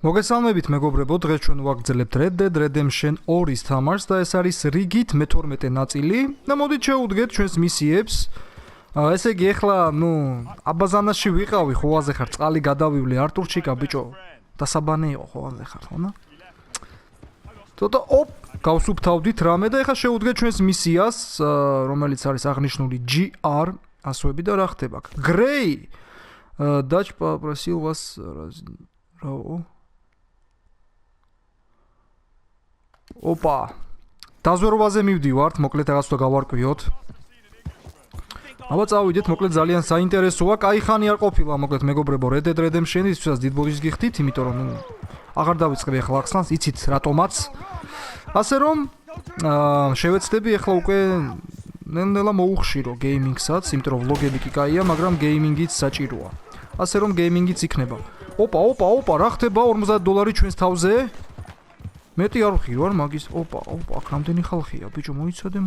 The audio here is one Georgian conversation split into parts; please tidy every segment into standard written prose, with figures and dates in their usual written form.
მოგესალმებით მეგობრებო, დღეს ჩვენ ვაგრძელებთ Red Dead Redemption 2-ის თამაშს და ეს არის რიგით მე-12 ნაწილი. და მოდით შევუდგეთ ჩვენს მისიებს. ესე იგი, ეხლა, აბაზანაში ვიყავი, ხოაზე ხარ, წყალი გადავივლე, არტურჩიკა, ბიჭო. დასაბანე იყო ხოაზე ხარ, ხო? ცოტა გავსუფთავდით რამე და ეხლა შევუდგეთ ჩვენს მისიას, რომელიც არის აღნიშნული GR ასოები და რა ხდება? Gray Dutch просил вас Опа. დაზვერვაზე მივდივართ, მოკლედ რაღაც თუ გავარკვიოთ. აბა წავიდეთ, მოკლედ ძალიან საინტერესოა. კაი ხანი არ ყოფილა, მოკლედ მეგობრებო, Red Dead Redemption-ისთვის დიდ ბოდიშს გიხდით, იმიტომ რომ აღარ დავიწყები ახლა ახსნას, იცით რატომაც. ასე რომ შევეცდები ახლა უკვე ნელ-ნელა მოუხშირო გეიმინგსაც, იმიტომ რომ ვლოგები კი კაია, მაგრამ გეიმინგიც საჭიროა. ასე რომ გეიმინგიც იქნება. ოპა, რა ხდება $50 ჩვენს თავზე? მეტი არ ვხირო არ მაგის. ოპა, აქ რამდენი ხალხია, ბიჭო, მოიცოდე.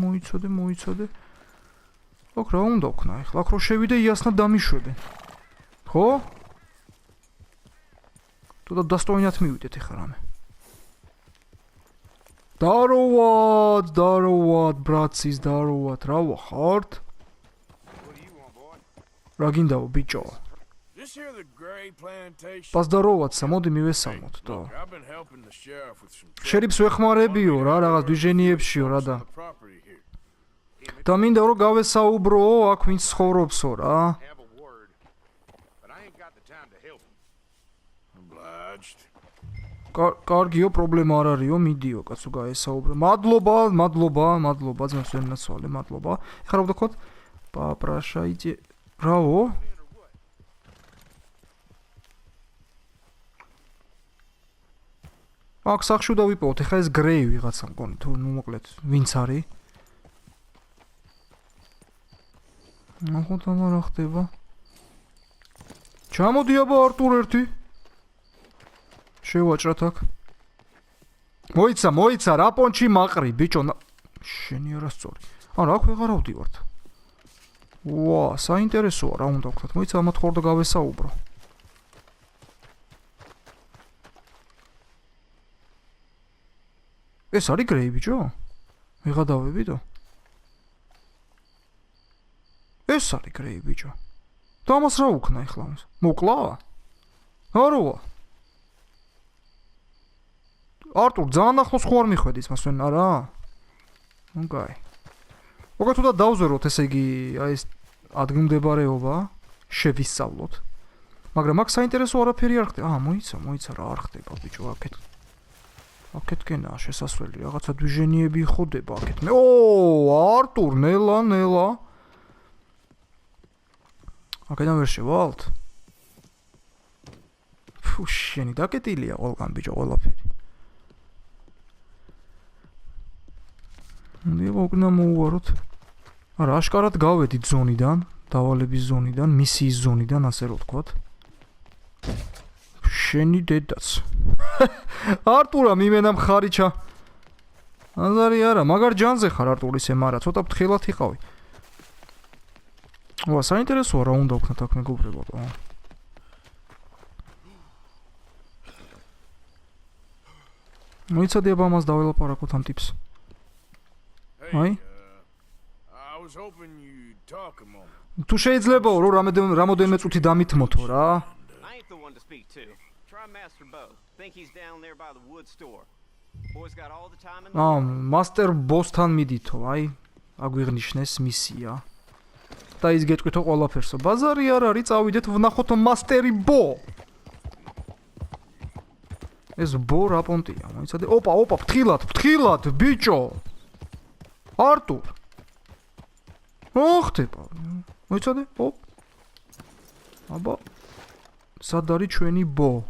აქ რა უნდა ვქნა ახლა? აქ რო შევიდე იასნა დამიშვებენ. ხო? თუ და დასტოინათ მივიდეთ ახლა რამე. დაროვად, ბრაცის, დაროვად, რა ვახართ? რა გინდაო, ბიჭო? პასდაროვად, მოდი მივესალმოთ და. შერიფს ვეხმარებიო რა, რაღაც დვიჟენიებშიო რა და. და მინდა რომ გავესაუბროო აქ ვინც ცხოვრობსო რა. კარგიო, პრობლემა არ არისო, მიდიო, კაცო გაესაუბრე. მადლობა, ძმებს ვერ ნაცვალე, მადლობა. ეხლა რა ვთქვათ? პაპრაშაიძე. რაო? აქ სახში დავიპოვოთ, ეხლა ეს გრეი ვიღაცა მგონი, თუ მოკლედ, ვინც არის? ხო თამა რა ხდება? ჩამოდი აბა არტურ ერთი. შევაჭრათ აქ. მოიცა, რა პონჩი მაყრი, ბიჭო. შენი არასწორი. რა აქ ვეღარ ავდივართ. ვა, საინტერესოა რა უნდა ვქნათ. მოიცა ამათ ხორდა გავესაუბრო. ეს არის გრეი, ბიჭო? ვიღადავებიდო? ეს არის გრეი, ბიჭო. და ამას რა უქნა ეხლა? მოკლა? აროა. არტურ, ძალიან ახლოს ხო არ მიხვედის მას ვენ არა? ოკეი. მოკლედ თუ და დავზვეროთ, ესე იგი, აი ეს ადგილმდებარეობა, შევისწავლოთ. მაგრამ აქ საინტერესო არაფერი არ ხდება. მოიცა რა არ ხდება, ბიჭო, აქეთკენაა შესასვლელი, რაღაცა დვიჟენიები ხდება აქეთ. არტურ, ნელა. აქედან ვერ შევალთ? შენი დაკეტილია ყველგან, ბიჭო, ყველაფერი. უნდა მოუვაროთ. არა, აშკარად გავედით ზონიდან, დავალების ზონიდან, მისიის ზონიდან, ასე რომ ვთქვათ. შენი დედაც. არტურა მიმენა მხარიჩა. აზარი არა, მაგარ ჯანზე ხარ არტურ ისე, მაგრამ ცოტა ფრთხილად იყავი. ვა, საინტერესოა რა უნდა ვქნათ აქ მეგობრებო. მოიცადე აბა ამას დაველაპარაკოთ ამ ტიპს. აი? თუ შეიძლება რომ რამოდენიმე წუთი დამithმოთო რა. მასტერ ბოსთან მიდითო, აი, აგვიღნიშნეს მისია. და ის გეტყვითო ყველაფერსო. ბაზარი არ არის, წავიდეთ ვნახოთ მასტერი ბო. ეს ბო რა პონტია, მოიცადე. ოპა, ფრთხილად, ბიჭო. არტურ. რა ხდება? მოიცადე? აბა. სად არის ჩვენი ბო?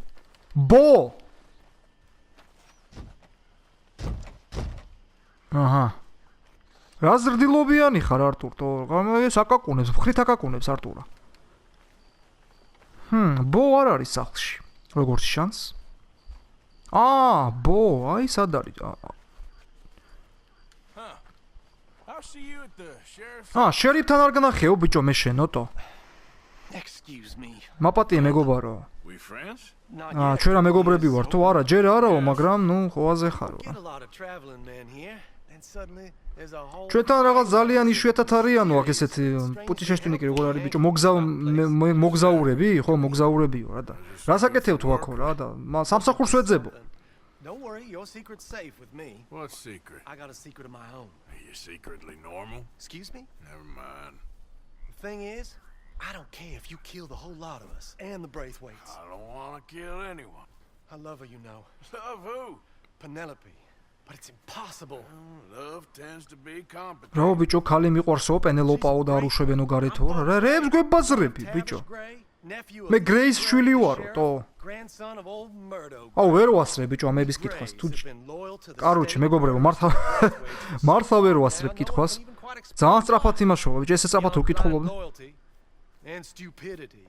აჰა. რა ზრდილობიანი ხარ არტურ? ეს აკაკუნებს, მხრით აკაკუნებს არტურა. ბო არ არის სახლში. როგორც შანს? ბო, აი სად არის? შერიფთან არ განახეო, ბიჭო, მე შენოტო. Excuse me. მაპატიე მეგობარო. We friends? ჩვენ რა მეგობრები ვართ თუ არა ჯერ არაო მაგრამ ნუ ხოვაზე ხარო რა ჩვენთან რაღაც ძალიან იშვიათად არიანო აქ ესეთი პუტიშეშტინიკი როგორ არის ბიჭო მოგზაურები ხო მოგზაურებიო რა და რასაკეთებ თუ აქო რა და სამსახურს ვეძებო Don't worry, your secret's safe with me. What secret? I got a secret of my own. Are you secretly normal? Excuse me? Never mind. The thing is, I don't care if you kill the whole lot of us and the Braithwaites. I don't want to kill anyone. I love her, you know. Love who? Penelope. But it's impossible. Love tends to be competent. რა ბიჭო ქალი მიყვარსო პენელოპაო და არ უშვებენო გარეთო რა რებს გვებაზრები ბიჭო მე გრეის შვილი ვარო თო grandson of old Murdo. აუ ვერ ვასრებ ბიჭო ამების კითხვას თუ კაროჩი მეგობრებო მართლა ვერ ვასრებ კითხვას ძალიან სწრაფად იმაშოვა ბიჭო ესე სწრაფად უკითხულობდი And stupidity.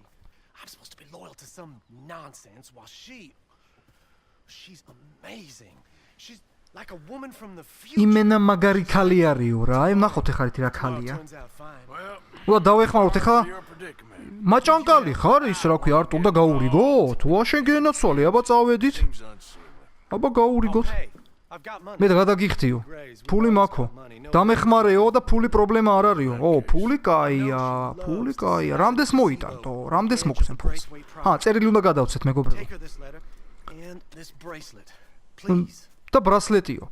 I'm supposed to be loyal to some nonsense while she's amazing. She's like a woman from the future. იმენა მაგარი ქალი არისო რა აი ნახოთ ეხლა რა ქალია Turns out fine. ულა დავეხმაროთ ეხლა Your predicament. მაჭანკალი ხარ ის რა ქვია არტურ და გაურიგო თუ შენ გენაცვალე აბა წავედით Seems unseemly. აბა გაურიგოთ Hey, I've got money. მე გადაგიხდიო ფული მაქო დამეხმარეო და ფული პრობლემა არ არისო ო ფული კაია რამდენს მოიტანტო რამდენს მოგცემ ფულს ჰა წერილი უნდა გადავცეთ მეგობრებო Take her this letter and this bracelet. Please. და ბრასლეტიო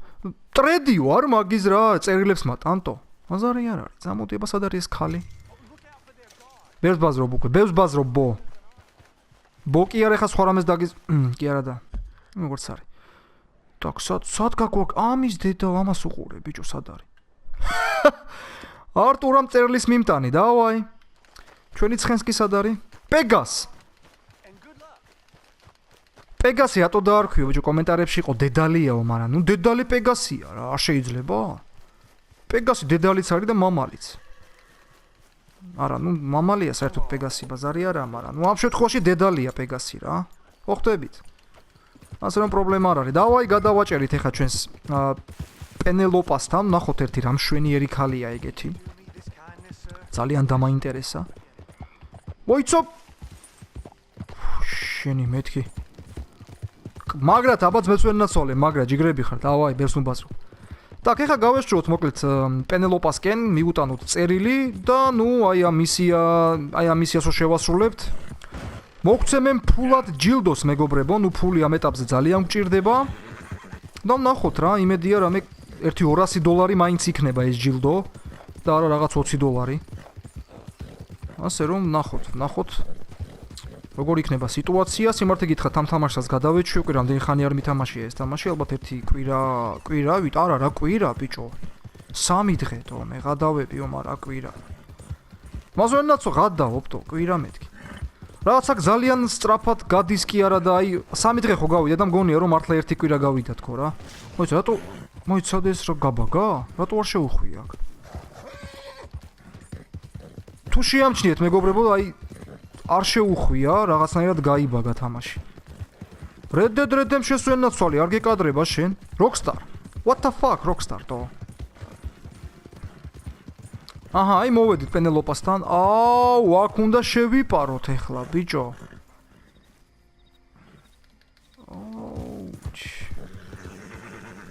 ტრედიო არ მაგის რა წერილებს მატანტო აზარი არ არის წამოდი აბა სად არის ეს ქალი ბევრს ბაზრობ უკვე ბევრს ბაზრობ ბო კი არა ხა სხვა რამეს დაგიზ კი არა და როგორც არის так სად გაგვაკ ამის დედა ამას უყურე ბიჭო სად არის არტურამ წერლის მიმტანი დავაი ჩვენი ცხენს კი სად არის პეგას პეგასი ატო დაარქვიო ბიჭო კომენტარებში იყო დედალიაო მაგრამ ნუ დედალი პეგასია რა არ შეიძლება პეგასი დედალიც არის და მამალიც არა ნუ მამალია საერთოდ პეგასი ბაზარი არა მაგრამ ნუ ამ შემთხვევაში დედალია პეგასი რა ხო ხვდებით ასე რომ პრობლემა არ არის დავაი გადავაჭერით ეხა ჩვენს პენელოპასთან ნახოთ ერთი რამ შვენიერი ქალია ეგეთი ძალიან დამაინტერესა მოიცო შენი მეთქი მაგრად აბაც მეც ვერ ნაცვალე მაგრად ჯიგრები ხარ დავაი ბევრს მუბაზრო так ეხა გავესწროთ მოკლედ პენელოპასკენ მიუტანოთ წერილი და ნუ აი ამ მისიას შევასრულებთ მოგცემენ ფულად ჯილდოს მეგობრებო ნუ ფული ამ ეტაპზე ძალიან გჭირდება და ნახოთ რა იმედია რამე ერთი $200 მაინც იქნება ეს ჯილდო და არა რაღაც $20 ასე რომ ნახოთ როგორ იქნება სიტუაცია სიმართლე გითხრათ ამ თამაშს გადავეჩვი უკვე რამდენი ხანი არ მითამაშია ეს თამაში ალბათ ერთი კვირა ვით არა რა კვირა ბიჭო 3 დღე თო მე გადავებიო მაგრამ კვირა მასვენაცო გადავობტო კვირა მეთქი რაღაც აქ ძალიან სწრაფად გადის კი არა და აი 3 დღე ხო გავიდა და მგონია რომ მართლა ერთი კვირა გავიდა თქო რა მოიცა რატო მოიცადეს რა გაბაგა რატო არ შევხვი აქ თუ შეამჩნიეთ მეგობრებო აი არ შეუხვია რაღაცნაირად გაიბაგა თამაში Red Dead Redemption შენაცვალი არ გეკადრება შენ Rockstar What the fuck Rockstar თო აჰა აი მოვედით პენელოპასთან აუ აქ უნდა შევიპაროთ ეხლა ბიჭო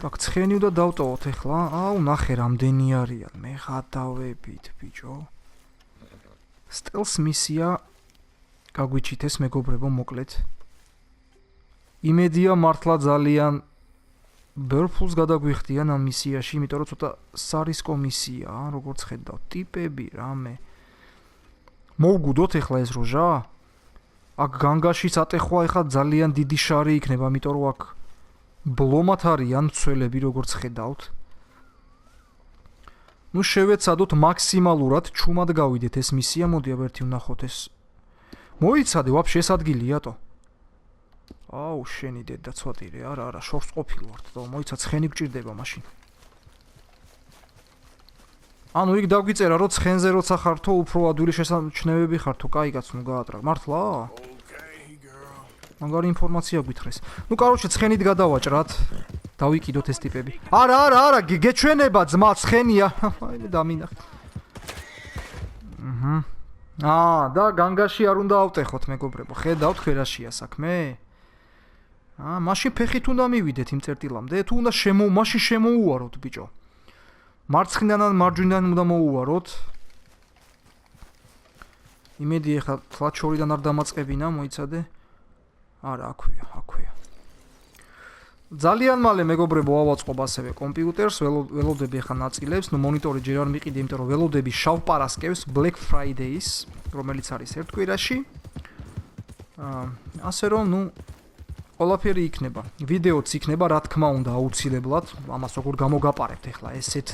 так ცხენი უნდა დავტოვოთ ეხლა აუ ნახე რამდენი არიან მე გადავებით ბიჭო სტელს მისია გაგვიჩითეს მეგობრებო მოკლედ იმედია მართლა ძალიან ბევრ ფულს გადაგვიხდიან ამ მისიაში იმიტომ რომ ცოტა სარისკო მისიაა როგორც ხედავ ტიპები რამე მოვგუდოთ ეხლა ეს როჟა აქ განგაშიც ატეხვა ეხლა ძალიან დიდი შარი იქნება იმიტომ რომ აქ ბლომად არიან მცველები როგორც ხედავთ ნუ შევეცადოთ მაქსიმალურად ჩუმად გავიდეთ ეს მისია მოდი აბა ერთი ვნახოთ ეს მოიცადე ვაფშე ეს ადგილია თო აუ შენი დედა ცოტირე არა შორს ყოფილ ვართ თო მოიცა ცხენი გჭირდება მაშინ ანუ იქ დაგვიწერა რომ ცხენზე როცა ხარ თო უფრო ადვილი შესაჩნევები ხარ თო კაი კაც ნუ გაატრაგ მართლა მაგარი ინფორმაცია გვითხრეს ნუ კაროჩე ცხენით გადავაჭრათ დავიკიდოთ ეს ტიპები არა გეჩვენება ძმა ცხენია აი დამინახე და განგაში არ უნდა ავტეხოთ მეგობრებო. ხედავთ ხერაშია საქმე? მაშინ ფეხით უნდა მივიდეთ იმ წერტილამდე, თუ უნდა მაშინ შემოუვაროთ ბიჭო. მარცხნიდან ან მარჯვნიდან უნდა მოუვაროთ. იმედი ეხლა თლაც შორიდან არ დამაწყებინა, მოიცადე. არა, აქვეა. ძალიან მალე მეგობრებო ავაწყობ ასევე კომპიუტერს, ველოდები ახლა ნაწილებს, მონიტორი ჯერ არ მიყიდე, იმიტომ რომ ველოდები შავ პარასკევს Black Fridays, რომელიც არის ერთ კვირაში. ასე რომ, ყველაფერი იქნება. ვიდეოც იქნება, რა თქმა უნდა, აუცილებლად. ამას როგორ გამოგაპარებთ ახლა ესეთ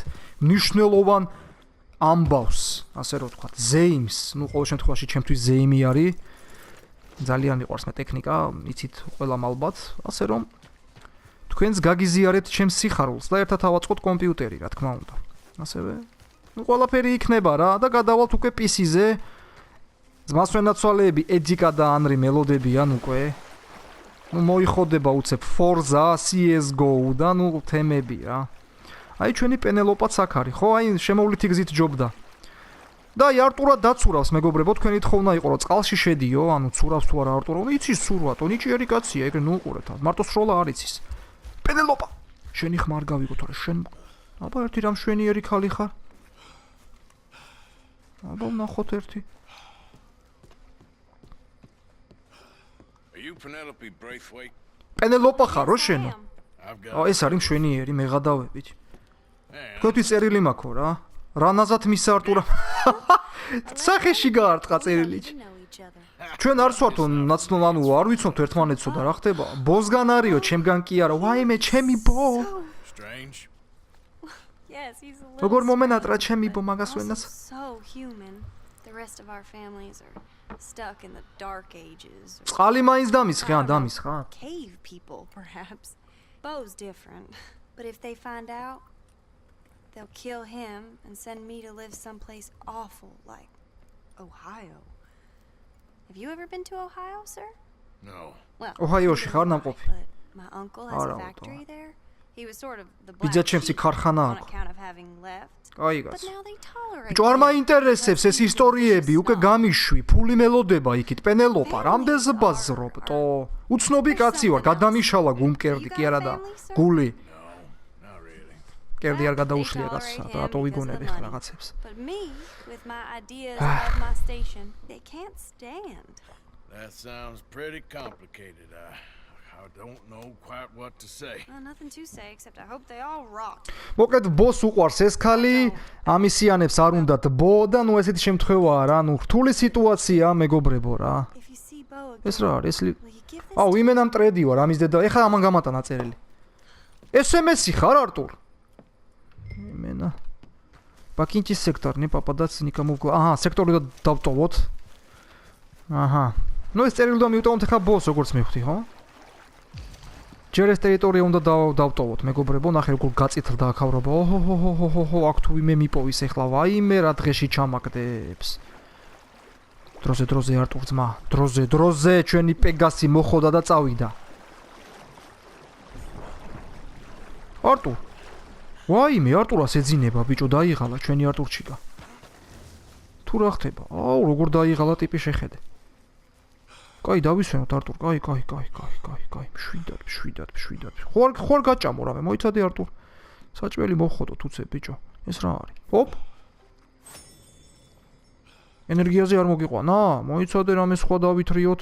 მნიშვნელოვან ამბავს, ასე რომ ვთქვათ, ზეიმს, ყოველ შემთხვევაში ჩემთვის ზეიმი არის. ძალიან მიყვარს მე ტექნიკა, იცით ყველამ ალბათ, ასე რომ თქვენს გაგიზიარეთ ჩემს სიხარულს და ერთად ავაწყოთ კომპიუტერი, რა თქმა უნდა. ასევე, ყველაფერი იქნება რა და გადავალთ უკვე PC-ზე. ძმასვენაცვალეები ეჯიკა და ანრი მელოდებიან უკვე. მოიხოდება უცებ Forza, CS:GO და თემები რა. აი ჩვენი პენელოპაც აქ არის, ხო? აი შემოვლითი გზით ჯობდა. და არტურა დაცურავს მეგობრებო, თქვენი თხოვნა იყო რომ წყალში შედიო, ცურავს თუ არა არტურა, იცის ცურვატო, ნიჭიერი კაცია, ეგრე უყურეთ. მარტო სროლა არ იცის. პენელოპა, შენი ხმარ გავიგო თორე შენ. აბა ერთი რამ შვენიერი ხალი ხარ. აბა ნახოთ ერთი. Are you Penelope Braithwaite? პენელოპა ხარო შენო? I've got. ეს არის მშვენიერი, მე გადავებით. Man, თქვენთვის წერილი მაქვს რა. რანაზად მის არტურა. სახეში გაარტყა წერილი. ჩვენ არ ვსვართ ნაცნულ არ ვიცნობთ ერთმანეთსო და რა ხდება? ბოსგან არისო, ჩემგან კი არა. ვაიმე, ჩემი ბო. strange. Yes, he's a little როგორ მომენატრა strange, ჩემი but ბო მაგას also ვენას? so human. The rest of our families are stuck in the dark ages. or წყალი მაინც დამისხე, დამისხა. Cave people, perhaps. Bo's different. But if they find out, they'll kill him and send me to live someplace awful like Ohio. Have you ever been to Ohio, sir? No. Well, ოჰაიოში neither ხარ have I, ნამყოფი? but my uncle has არა, a უტო. factory there. He was sort of the black ბიძა ჩემსი sheep ქარხანა on აქვს. account of having left. აი But გას. now they tolerate ბიჭო არ him. მაინტერესებს ეს ისტორიები, უკვე გამიშვი, ფული მელოდება იქით, პენელოპა, რამდენ ზბაზრობტო? უცნობი კაცი ვარ, გადამიშალა გუმკერდი, კი არა და გული. No, not really. კერდი არ Well, გადაუშლია they კაცს, tolerate რატო him because of ვიგონები the ხა money. რაღაცებს. But me, with my ideas above my station, they can't stand. That sounds pretty complicated. I don't know quite what to say. Well, nothing to say except I hope they all rot. მოკლედ ბოს უყვარს ეს ხალი, ამისიანებს არ უნდათ ბო და ესეთი შემთხვევაა რა, რთული სიტუაცია მეგობრებო რა. If you see Bo ეს again, რა არის? will you give this აუ, to იმენამ ტრედი ვარ, ამის დედა. ეხლა ამან გამატანა წერილი. SMS-ი ხარ არტურ? იმენა. ბაკინჩის სექტორი, პაპადაც ნიკამოვგლა. აჰა, სექტორი დავტოვოთ. აჰა. ეს წერილი უნდა მივტოვოთ ეხლა ბოს როგორც მივხვდი, ხო? ჯერ ეს ტერიტორია უნდა დავტოვოთ, მეგობრებო, ნახე როგორ გაწითლდა აქავრობა. ოჰო, აქ თუ ვიმე მიპოვის ეხლა, ვაიმე რა დღეში ჩამაგდებს. დროზე არტურ ძმა, დროზე ჩვენი პეგასი მოხოდა და წავიდა. არტურ. ვაიმე, არტურას ეძინება, ბიჭო, დაიღალა ჩვენი არტურჩიკა. თუ რა ხდება? აუ, როგორ დაიღალა ტიპი შეხედე. კაი, დავისვენოთ არტურ. კაი. შვიდად. ხوار გაჭამო რამე, მოიცადე არტურ. საჭველი მოხოდო თუცე, ბიჭო. ეს რა არის? ჰოპ. ენერგიაზე არ მოგიყვანა? მოიცადე რამე სხვა დავითრიოთ.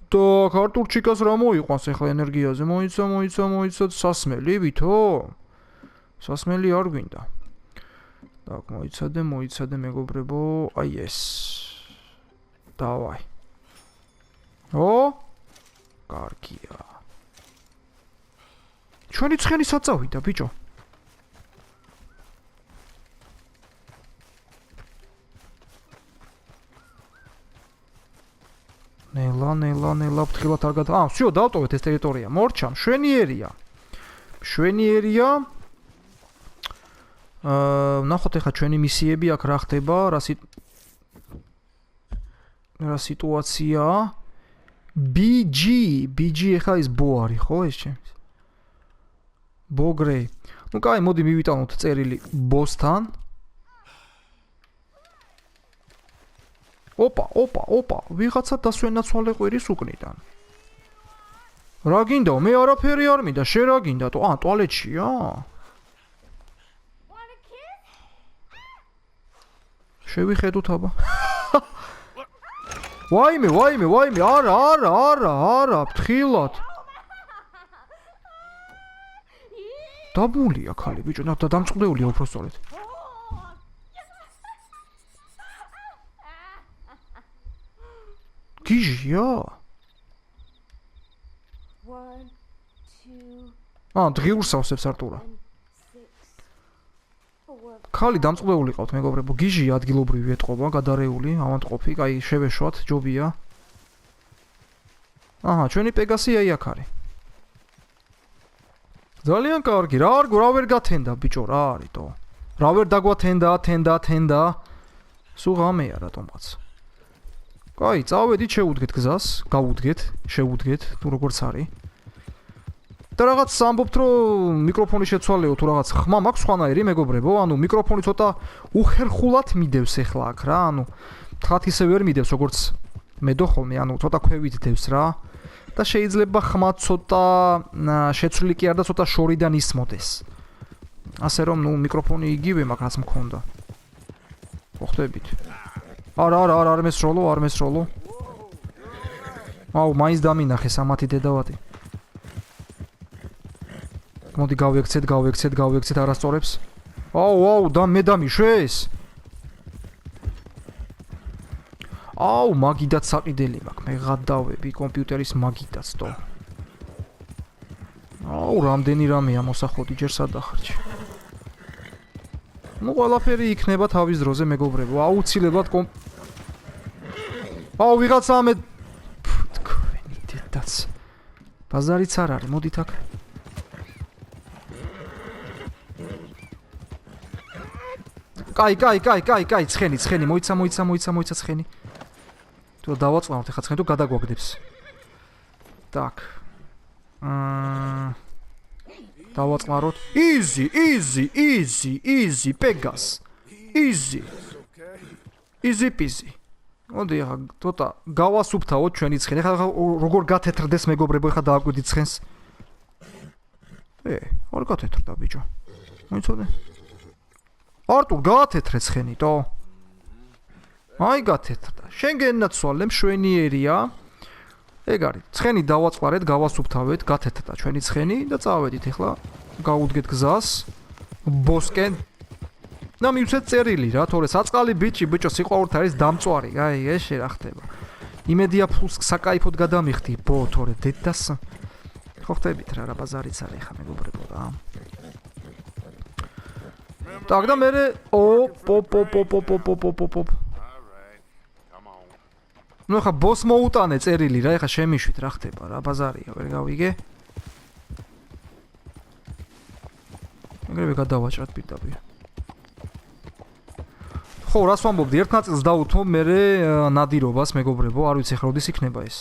და არტურჩიკას რა მოიყვანს ახლა ენერგიაზე? მოიცა სასმელი ვითო? სასმელი არ გვინდა. так, მოიცადე მეგობრებო, აი ეს. დავაი. კარგია. ჩვენი ცხენი საწავიდა, ბიჭო. ნელა ფრთხილად არ გადა. всё, დავტოვეთ ეს ტერიტორია. მორჩა, მშვენიერია. ნახოთ ახლა ჩვენი მისიები აქ რა ხდება, რა სიტუაციაა. BG ახლა ის ბო არის, ხო ეს ჩემს? ბოგრე. კაი, მოდი მივიტანოთ წერილი ბოსთან. ოპა, ვიღაცა დასვენაცვალე ყვირის უკნიდან. რა გინდა? მე არაფერი არ მინდა, შენ რა გინდა? ტუალეტშია? შევიხედოთ აბა. ვაიმე, არა, ფრთხილად. დაბულია ხალი, ბიჭო, და დამწყდეულია უბრალოდ. გიჟია? 1, 2, დღიურსავსებს არტურა. 6, 4. ხალი დამწყდეული ყავთ, მეგობრებო, გიჟია ადგილობრივი ეტყობა, გადარეული, ავანტყოფი, კაი, შევეშვათ, ჯობია. აჰა, ჩვენი პეგასი აი აქ არის. ძალიან კარგი, რა ვერ გათენდა, ბიჭო, რა არის თო? რა ვერ დაგვათენდა, თენდა. სულ ღამეა რატომაც. კაი, წავედით, შევუდგეთ გზას, შევუდგეთ, თუ როგორც არის. და რაღაც ამბობთ, რომ მიკროფონი შეცვალეო, თუ რაღაც ხმა მაქვს სხვანაირი, მეგობრებო, ანუ მიკროფონი ცოტა უხერხულად მიდევს ახლა აქ რა, ანუ თხათ ისე ვერ მიდევს, როგორც მე დოხოლმე, ანუ ცოტა ქვევით დევს რა. და შეიძლება ხმა ცოტა შეცვლილი კი არ და ცოტა შორიდან ისმოდეს. ასე რომ, მიკროფონი იგივე მაქვს, რაც მქონდა. მოხდებით. არ მესროლო. აუ, მაინც დამინახე სამათი დედავატი. მოდი გავექცეთ არასწორებს. აუ, მე დამიშვეს. აუ, მაგიდაც საყიდელი მაქვს, მე გადავები კომპიუტერის მაგიდაც თო. აუ, რამდენი რამეა მოსახოდი ჯერ სადახარჯი. ყველაფერი იქნება თავის დროზე, მეგობრებო, აუცილებლად აუ, ვიღაცა მე თქვენი დედაც. ბაზარიც არ არის, მოდით აქ. კაი, ცხენი, მოიცა ცხენი. თუ დავაწყნავთ ახლა ცხენი თუ გადაგვაგდებს. так. დავაწყნაროთ. easy, პეგას. easy peasy. მოდი ახლა ცოტა გავასუფთავოთ ჩვენი ცხენი. ახლა როგორ გათეთრდეს მეგობრებო, ახლა დააკვირდით ცხენს. არ გათეთრდა ბიჭო. მოიცოდე? არტურ გაათეთრე ცხენი თო. აი გათეთრდა. შენ გენაცვალე მშვენიერია. ეგ არის. ცხენი დავაწყარეთ, გავასუფთავეთ, გათეთრდა ჩვენი ცხენი და წავედით ახლა. გავუდგეთ გზას. ბოსკენ. და მივცეთ წერილი რა, თორე საწყალი ბიჭო, სიყვარულით არის დამწვარი. აი, ეშე რა ხდება. იმედია ფულს საკაიფოდ გადამიხდი, თორე დედას. ხო ხტებით რა ბაზარიც არის ხა მეგობრებო რა. Так, და მე ნუ ხა ბოს მოუტანე წერილი რა, ხა შემიშვით რა ხდება რა, ბაზარია, ვერ გავიგე. ეგრევე გადავაჭრათ პირდაპირ. ხო, რას ვამბობდი, ერთ ნაწილს დავუთმო მე ნადირობას, მეგობრებო, არ ვიცი ხა როდის იქნება ეს.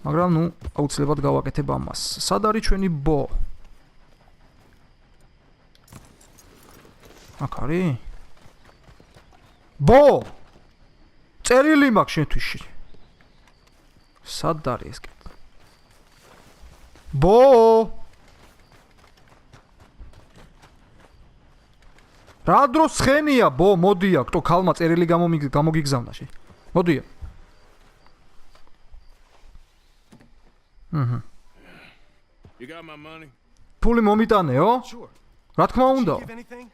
მაგრამ ნუ აუცილებლად გავაკეთებ ამას. სად არის ჩვენი ბო? აქ არის? ბო! წერილი მაქვს შენთვის. სად არის ეს კეთილი? ბო! რა დროს ცხენია ბო, მოდი აქ, თო ქალმა წერილი გამოგიგზავნაში. მოდია. You got my money? ფული მომიტანეო? Sure. რა თქმა უნდა. Give anything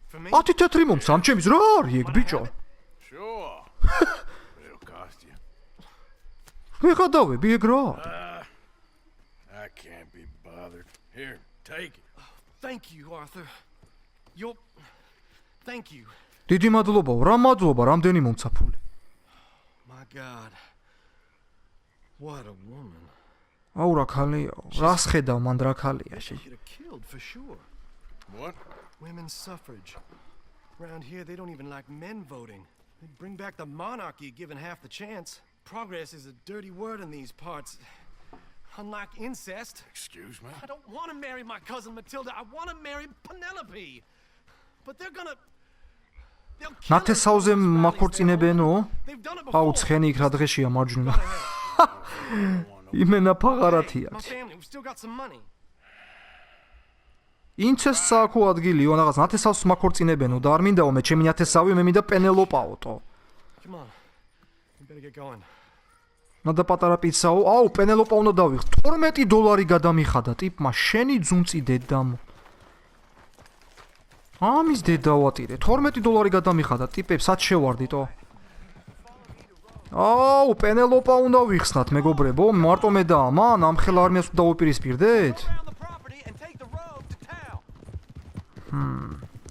for me? 10 თეთრი მომსამ ჩემის რა არის ეგ ბიჭო? Sure. It'll cost you. მე გადავები ეგ რა? I can't be bothered. Here, take it. Thank you, Arthur. Thank you. დიდი მადლობა, რა მადლობა, რამდენი მომცა ფული. My God. What a woman. აუ რა ქალია, რას ხედავ მან რა ქალია შე. Get her killed for sure. What? Women's suffrage. Around here, they don't even like men voting. They'd bring back the monarchy given half the chance. Progress is a dirty word in these parts. Unlike incest. Excuse me? I don't want to marry my cousin Matilda. I want to marry Penelope. But they're gonna... ნათესავზე მაქორწინებენო? აუ ცხენი იქ რა დღეშია მარჯვენა. იმენა ფაღარათია. My family, we've still got some money. ინცესტს აქო ადგილიო, რაღაც ნათესავს მაქორწინებენო და არ მინდაო მე ჩემი ნათესავი, მე მინდა პენელოპაოტო. Come on. We better get going. ნადა პატარა პიცაო, აუ პენელოპა უნდა დავიღო. $12 გადამიხადა ტიპმა, შენი ძუნწი დედამ. ამის დედავატირე, $12 გადამიხადა ტიპებს, სად შევარდიტო? აუ პენელოპა უნდა ვიხსნათ მეგობრებო, მარტო მე და ამან ამხელ არმიას უნდა დავუპირისპირდეთ?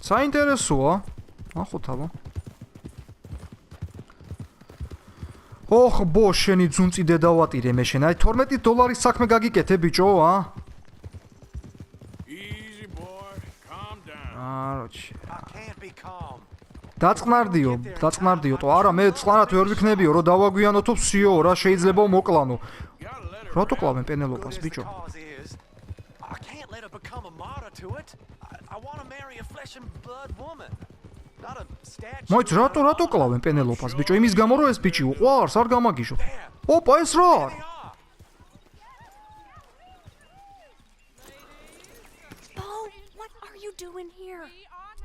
საინტერესოა. ახოთავა. ოხ ბო შენი ძუნწი დედავატირე მე შენ. აი $12 საქმე გაგიკეთე ბიჭო, ა? Easy, boy. Calm down. აროჩი. I can't be calm. დაწყნარდიო, არა მე წყლანად ვერ ვიქნებიო, რომ დავაგვიანოთო ვსიო, რა შეიძლება მოკლანო. რატო კლავენ პენელოპას ბიჭო? I can't let her become a martyr to it. I want to marry a flesh and blood woman. Not a statue. მოიც რატო კლავენ პენელოპას ბიჭო? იმის გამო რომ ეს ბიჭი უყვარს, არ გამაგიჟო. ოპა ეს რა? Bo, what are you doing here?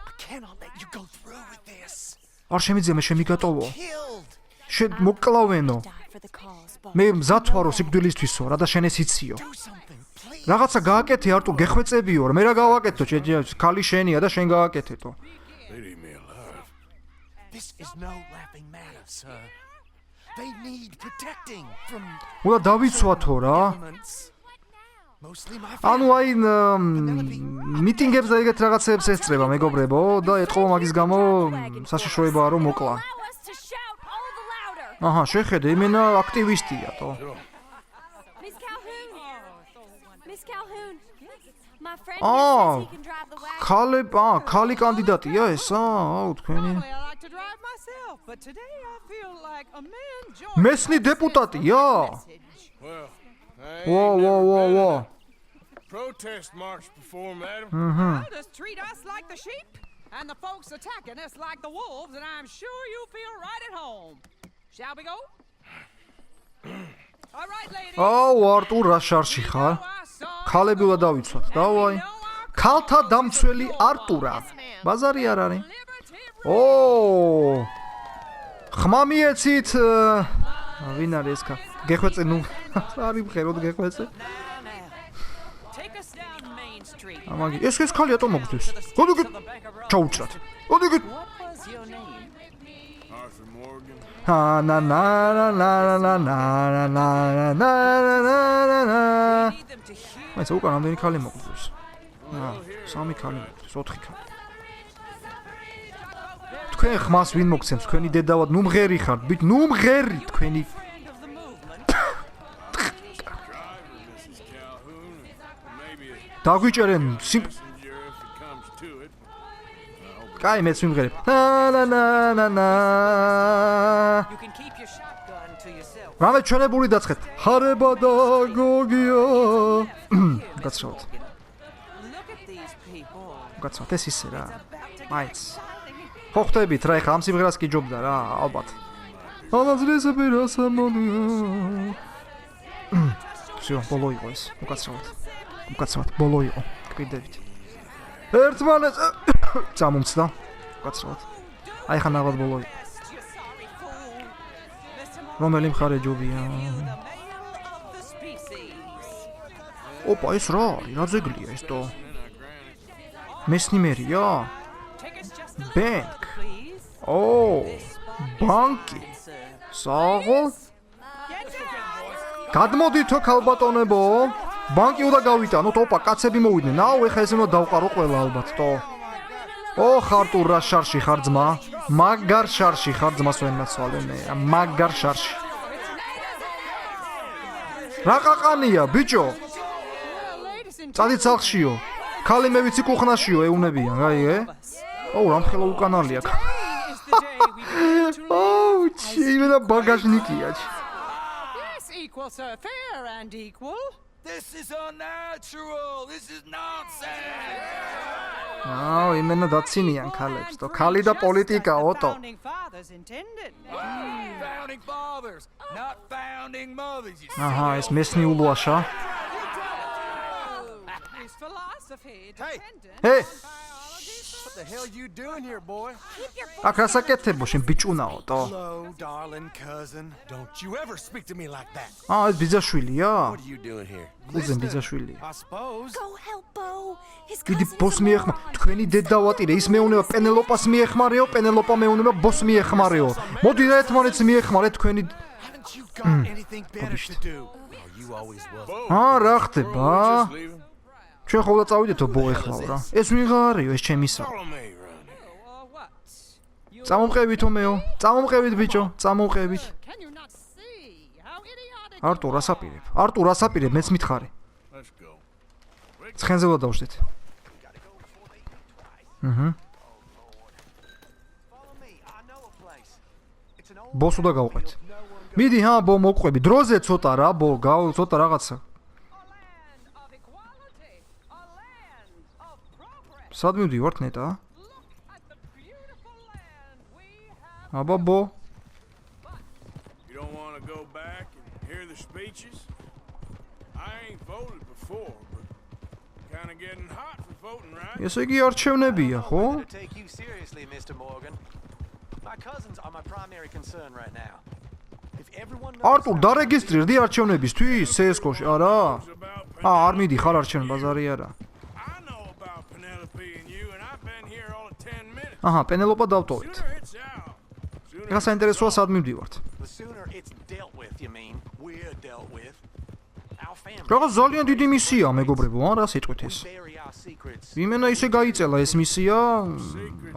I cannot let you go through with this. არ შემიძლია მე შემიგატოვო. Killed. შენ მოკლავენო. Die for the cause, Bo. მე მზად ვარო სიკვდილისთვისო, რა და შენ ეს იციო. Do something, please. რაღაცა გააკეთე არტო, გეხვეწებიო, მე რა გავაკეთო, ქალი შენია და შენ გააკეთეთო. Leave me alive. This is no laughing matter, sir. They need protecting from უნდა დავიცვათო რა. elements. Mostly my ანუ family. აი მიტინგებს და ეგეთ რაღაცებს ესწრება მეგობრებო და ეთყობა მაგის გამო საშიშროებაა რომ მოკლა. Allow us to shout all the louder. აჰა, შეხედე, იმენა აქტივისტია თო. Miss Calhoun. Miss Calhoun. My friend Oh. here says he can drive the wagon. ქალი კანდიდატია ესა? აუ თქვენი. Normally I like to drive myself, but today I feel like a man joined მესნი დეპუტატია? message. Well, I ain't Whoa, never whoa, whoa, been whoa. at a protest march before, madam. Well, just treat us like the sheep, and the folks attacking us like the wolves, and I'm sure you feel right at home. Shall we go? All right, ladies. აუ არტურ რა შარში ხარ? ქალები უნდა დავიცვათ. დავაი. ქალთა დამცველი არტურა. ბაზარი არ არის. ო! ხმა მიეცით. ვინ არის ეს ქალი? გეხვეწე ნუ. არი მღეროდ გეხვეწე. Take us down Main Street. ამაგი ეს ქალი ატო მოგდეს. გოდიგე ჩაუჭრათ. გოდიგე. What was your name? Arthur Morgan. na na na na na na na na na na. Need them to hear. მაინც უკან ამდენი ქალი მოგდეს. სამი ქალი მოგდეს, 4 ქალი. თქვენ ხმას ვინ მოგცემს? თქვენი დედავად, ნუ მღერი ხართ, ბიჭ, ნუ მღერი თქვენი. Friend of the movement. Driver, Mrs. Calhoun. Maybe a დაგვიჭერენ messenger if it comes to it. კაი მეც ვიმღერებ. na na na na. You can keep your shotgun to yourself. რამე ჩვენებული დაწყეთ. ხარება და გოგია. გაცრავთ. Look at these people. გაცრავთ ეს ისე რა. მაინც. ხო ხტებით რა, ეხა ამ სიმღერას კი ჯობდა რა, ალბათ. ალაზრესები რა სამონია. всё, ბოლო იყო ეს. უკაცრავად, ბოლო იყო. გპირდებით. ერთმანეს წამომცდა. უკაცრავად. აი ხა ნაღად ბოლო იყო. You're sorry, fool. Mr. Morgan, რომელი მხარე ჯობია? the male of the species. ოპა, ეს რა არის? რა ძეგლია ეს თო? მესნიმერია? Take us just a Bank. please. ო, ბანკი. საღო? გადმოდითო ქალბატონებო. ბანკი უნდა გავიტანოთ, ოპა, კაცები მოვიდნენ. აუ, ეხა ეს უნდა დავყარო ყველა ალბათ, თო. ო, ხარტურ რა შარში ხარ ძმა? მაგარ შარში ხარ ძმას ვერ ნაცვალე მე. მაგარ შარში. რა ყაყანია, ბიჭო? წადით სახლშიო. ქალი მე ვიცი კუხნაშიო ეუნებიან, აი ე? აუ, რამხელა უკანალია. აუ, იმენა ბაგაჟნიკია. Yes, equal, sir. Fair and equal. This is unnatural. This is nonsense. აუ, იმენა დაცინიან ქალებს, თო ქალი და პოლიტიკა, ოტო. Founding fathers intended. Founding fathers, not founding mothers. You აჰა, ეს მესნიულოაშა. His philosophy dependent Hey. on biology. What the hell you doing here, boy? აქ რასაკეთებო, შენ ბიჭუნაო, თო. Hello, darling cousin. Don't you ever speak to me like that. ეს ბიძაშვილია? What are you doing here? უზენ ბიძაშვილი. I suppose. Go help Bo. His დიდი cousin ბოს is მიეხმა, alive. თქვენი დედავატირე, ის მეუნება პენელოპას მიეხმარეო, პენელოპა მეუნება ბოს მიეხმარეო. მოდი რა ერთმანეთს მიეხმარეთ თქვენი. Haven't you got anything better to do? Oh, you always was. რა ხდება? Just leave him. ჩვენ ხოლმე წავიდეთო ბო ეხლავ რა. ეს ვიღარიო, ეს ჩემისა. Follow me around here. Or what? You წამომყევითო მეო, წამომყევით ბიჭო, წამომყევით. can you not see how idiotic არტურ რასაპირებ? არტურ რასაპირებ, მეც მითხარი. Let's go. ცხენზე ვადავშდეთ. Follow me. I know a place. It's an old ბოს უნდა გავყვეთ. მიდი ჰა ბო მოყვები. დროზე ცოტა რა ბო, ცოტა რაღაცა. a land of equality, a land of progress. სად მივდივართ ნეტა? Look at the beautiful land we have. აბა ბო. You don't want to go back and hear the speeches? I ain't voted before, but kind of getting hot for voting, right? ესე იგი არჩევნებია, ხო? To take you seriously, Mr. Morgan. My cousins are my primary concern right now. If everyone knows არტურ დარეგისტრირდი არჩევნებისთვის CS:GO-ში, არა? არ მიდიხარ არჩევნ ბაზარი არა. I know about Penelope and you, and I've been here all of 10 minutes. აჰა, პენელოპა დავტოვეთ. Sooner it's out. Sooner ეხლა საინტერესოა სად მივდივართ. the sooner it's dealt with, you mean? We're dealt with. Our family. რაღაც ძალიან დიდი მისია, მეგობრებო, რა სიტყვით ეს? Bury our secrets. იმენა ისე გაიწელა ეს მისია.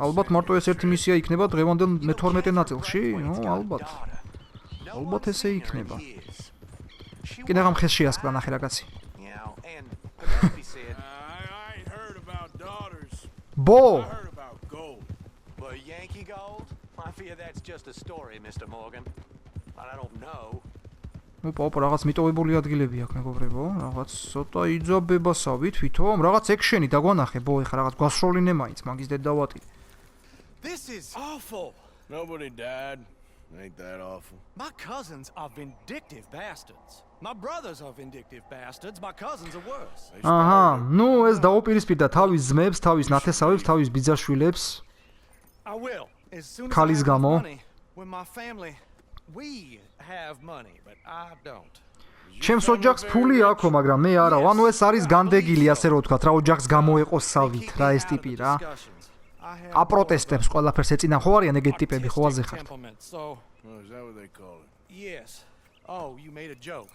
ალბათ მარტო ეს ერთი მისია იქნება დღევანდელ მე-12 ნაწილში, ალბათ. ალბათ ესე იქნება. კიდე რამ ხეს შეასკდა ნახე რაღაცი. And Penelope said, I ain't heard about daughters. ბო, I heard about gold. "But Yankee gold? I fear that's just a story, Mr. Morgan. But I don't know." ოპა, რაღაც მიტოვებული ადგილები აქვს, მეგობრებო, რაღაც ცოტა იძაბებასავი თვითონ, რაღაც ექშენი დაგვანახე, ბო, ეხლა რაღაც გვასროლინე მაინც, მაგის დედავატი. This is awful. Nobody died. Ain't that awful? My cousins are vindictive bastards. My brothers are vindictive bastards. My cousins are worse. აჰა, ნუ ეს დაუპირისპირდა თავის ძმებს, თავის ნათესავებს, თავის ბიძაშვილებს. I will. As soon as Kali's I have gamo. money, when my family, we have money, but I don't. ჩემს ოჯახს ფული აქვს, მაგრამ მე არა. ანუ ეს არის განდეგილი, ასე რომ ვთქვათ, რა ოჯახს გამოეყოს სავით, რა ეს ტიპი რა. აპროტესტებს ყველაფერს ეწინან ხო არიან ეგეთი ტიპები, ხო აზე ხართ. So, Oh, is that what they call it? yes. Oh, you made a joke.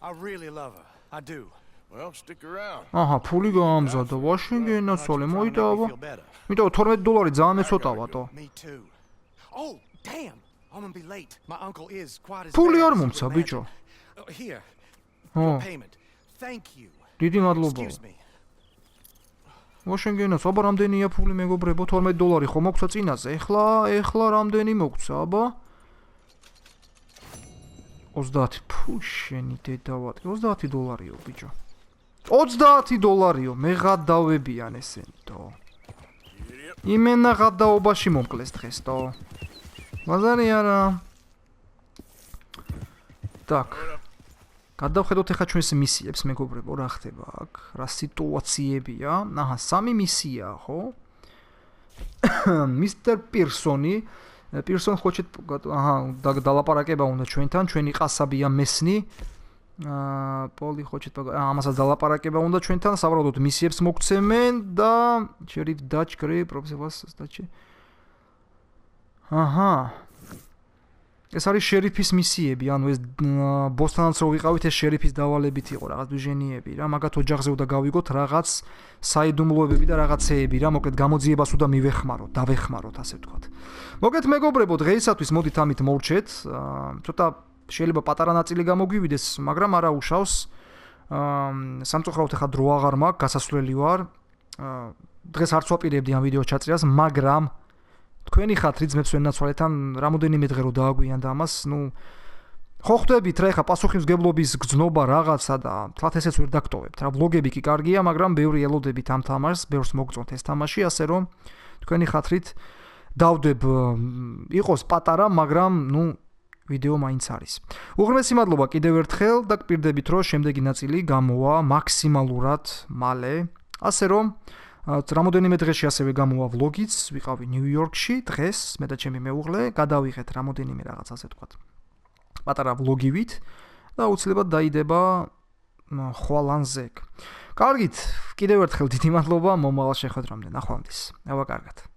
I really love her. I do. Well, stick around. აჰა, ფული გაამზადა ვაშინგტონსოლე მოიტავა. Feel better. მიტოვა $12 ძალიან მეცოტავა თო. Me too. Oh, damn. I'm gonna be late. My uncle is quite as ფული bad არ as you მომცა, would ბიჭო. imagine. Here. ო, Your payment. Thank you. დიდი მადლობა. Excuse me. ვაშინგტონს აბა რამდენია ფული მეგობრებო? $12 ხო მოგცა წინაზე. ეხლა რამდენი მოგცა, აბა? 30. ფუ შენი დედავატი. $30-იო, ბიჭო. $30-იო, მე გადავებიან ესენი, თო. იმენა გადაობაში მომკლეს დღეს, თო. ბაზარი არა. Так. გადავხედოთ ახლა ჩვენს მისიებს, მეგობრებო, რა ხდება აქ, რა სიტუაციებია. აჰა, 3 მისიაა, ხო? მისტერ პირსონი, პირსონ хочет, აჰა, დალაპარაკება უნდა ჩვენთან, ჩვენი ყასაბია მესნი. პოლი хочет, ამასაც დალაპარაკება უნდა ჩვენთან, სავარაუდოდ მისიებს მოგცემენ და შერიფ დაჩ კრე პროფესორს დაჩი. აჰა. ეს არის შერიფის მისიები, ანუ ეს ბოსთანაც რო ვიყავით, ეს შერიფის დავალებით იყო რაღაც დვიჟენიები რა, მაგათ ოჯახზე უნდა გავიგოთ რაღაც საიდუმლოებები და რაღაცეები რა, მოკლედ გამოძიებას უნდა მივეხმაროთ, დავეხმაროთ, ასე ვთქვათ. მოკლედ მეგობრებო, დღეისათვის მოდით ამით მოვჩეთ, ცოტა შეიძლება პატარა ნაწილი გამოგვივიდეს, მაგრამ არა უშავს. სამწუხაროდ ახლა დრო აღარ მაქვს, გასასვლელი ვარ. დღეს არც ვაპირებდი ამ ვიდეოს ჩაწერას, მაგრამ თქვენი ხართ რიძმებს ვენაცვალეთ ან რამოდენიმე დღე რო დააგვიანდა ამას, ნუ ხო ხვდებით რა ეხა პასუხისმგებლობის გზნობა რაღაცა და თლათ ესეც ვერ დაგტოვებთ რა ბლოგები კი კარგია მაგრამ ბევრი ელოდებით ამ თამაშს ბევრს მოგწონთ ეს თამაში ასე რომ თქვენი ხათრით დავდებ იყოს პატარა მაგრამ ნუ ვიდეო მაინც არის უღრმესი მადლობა კიდევ ერთხელ და გპირდებით რომ შემდეგი ნაწილი გამოვა მაქსიმალურად მალე ასე რომ რამოდენიმე დღეში ასევე გამოვა ვლოგიც ვიყავი ნიუ-იორკში დღეს მე და ჩემი მეუღლე გადავიღეთ რამოდენიმე რაღაც ასე თქვა პატარა ვლოგივით და უცლებად დაიდება ხვალანზე. კარგით, კიდევ ერთხელ დიდი მადლობა მომავალ შეხვედრამდე. ნახვამდის. აბა კარგად.